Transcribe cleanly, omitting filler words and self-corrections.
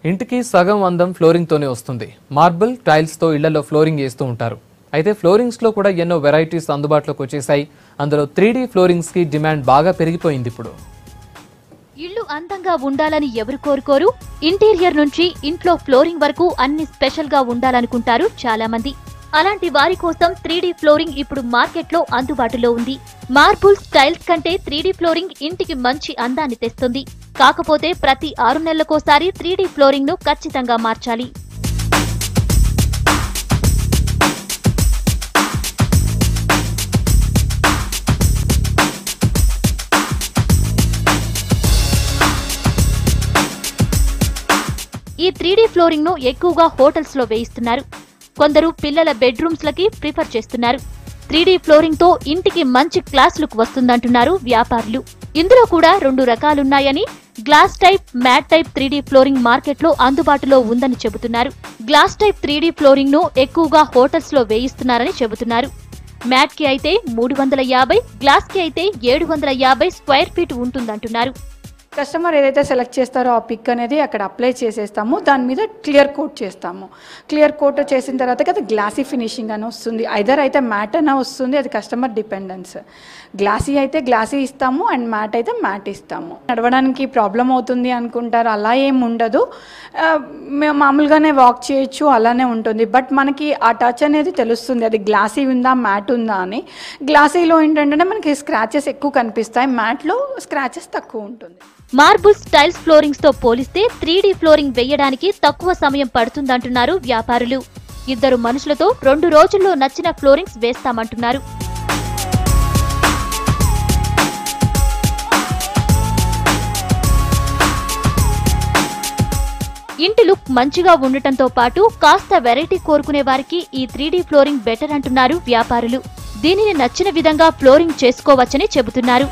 ఇంటికి సగం అందం ఫ్లోరింగ్ తోనే వస్తుంది. మార్బుల్ టైల్స్ తో ఇళ్లలో ఫ్లోరింగ్ చేస్తూ ఉంటారు. అయితే ఫ్లోరింగ్స్ లో కూడా ఎన్నో వెరైటీస్ అందుబాటులోకి వచ్చేసాయి. అందులో 3D ఫ్లోరింగ్స్ కి డిమాండ్ బాగా పెరిగిపోయింది ఇప్పుడు. ఇల్లు అందంగా ఉండాలని ఎవరు కోరుకోరు? ఇంటీరియర్ నుంచి ఇంట్లో ఫ్లోరింగ్ వరకు అన్ని స్పెషల్ గా ఉండాలనుకుంటారు చాలా మంది. అలాంటి వారి కోసం 3D ఫ్లోరింగ్ ఇప్పుడు మార్కెట్లో అందుబాటులో ఉంది. మార్బుల్ టైల్స్ కంటే 3D ఫ్లోరింగ్ ఇంటికి మంచి అందాన్ని తెస్తుంది. కాకపోతే ప్రతి 6 నెలలకోసారి 3D ఫ్లోరింగ్ ను ఖచ్చితంగా మార్చాలి. ఈ 3D ఫ్లోరింగ్ ను ఎక్కువగా హోటల్స్ లో వేయిస్తున్నారు. కొందరు పిల్లల బెడ్రూమ్స్ లకి ప్రిఫర్ చేస్తున్నారు. 3D ఫ్లోరింగ్ తో ఇంటికి మంచి క్లాస్ లుక్ వస్తుందంటున్నారు వ్యాపారులు. ఇందులో కూడా 2 రకాలున్నాయని, glass type, matte type 3D flooring market లో అందుబాటులో ఉందని చెబుతున్నారు. గ్లాస్ టైప్ 3D ఫ్లోరింగ్ ను ఎక్కువగా హోటల్స్ లో వేయిస్తున్నారని చెబుతున్నారు. మ్యాట్ కి అయితే 350, గ్లాస్ కి అయితే 750 స్క్వేర్ ఫీట్ ఉంటుందంటున్నారు. కస్టమర్ ఏదైతే సెలెక్ట్ చేస్తారో ఆ పిక్ అనేది అక్కడ అప్లై చేసేస్తాము. దాని మీద క్లియర్ కోట్ చేస్తాము. క్లియర్ కోట్ చేసిన తర్వాత అది గ్లాసీ ఫినిషింగ్ అని వస్తుంది. ఐదర్ అయితే మ్యాట్ అన్న వస్తుంది. అది కస్టమర్ డిపెండెన్స్. గ్లాసీ అయితే గ్లాసీ ఇస్తాము అండ్ మ్యాట్ అయితే మ్యాట్ ఇస్తాము. నడవడానికి ప్రాబ్లం అవుతుంది అనుకుంటారు, అలా ఏం ఉండదు. మేము మామూలుగానే వాక్ చేయొచ్చు, అలానే ఉంటుంది. బట్ మనకి ఆ టచ్ అనేది తెలుస్తుంది, అది గ్లాసీ ఉందా మ్యాట్ ఉందా అని. గ్లాసీలో ఏంటంటే మనకి స్క్రాచెస్ ఎక్కువ కనిపిస్తాయి, మ్యాట్లో స్క్రాచెస్ తక్కువ ఉంటుంది. మార్బుల్ టైల్స్ ఫ్లోరింగ్స్ తో పోలిస్తే 3D ఫ్లోరింగ్ వేయడానికి తక్కువ సమయం పడుతుందంటున్నారు వ్యాపారులు. 2 మనుషులతో 2 రోజుల్లో నచ్చిన ఫ్లోరింగ్స్ వేస్తామంటున్నారు. ఇంటి లుక్ మంచిగా ఉండటంతో పాటు కాస్త వెరైటీ కోరుకునే వారికి ఈ 3D ఫ్లోరింగ్ బెటర్ అంటున్నారు వ్యాపారులు. దీనిని నచ్చిన విధంగా ఫ్లోరింగ్ చేసుకోవచ్చని చెబుతున్నారు.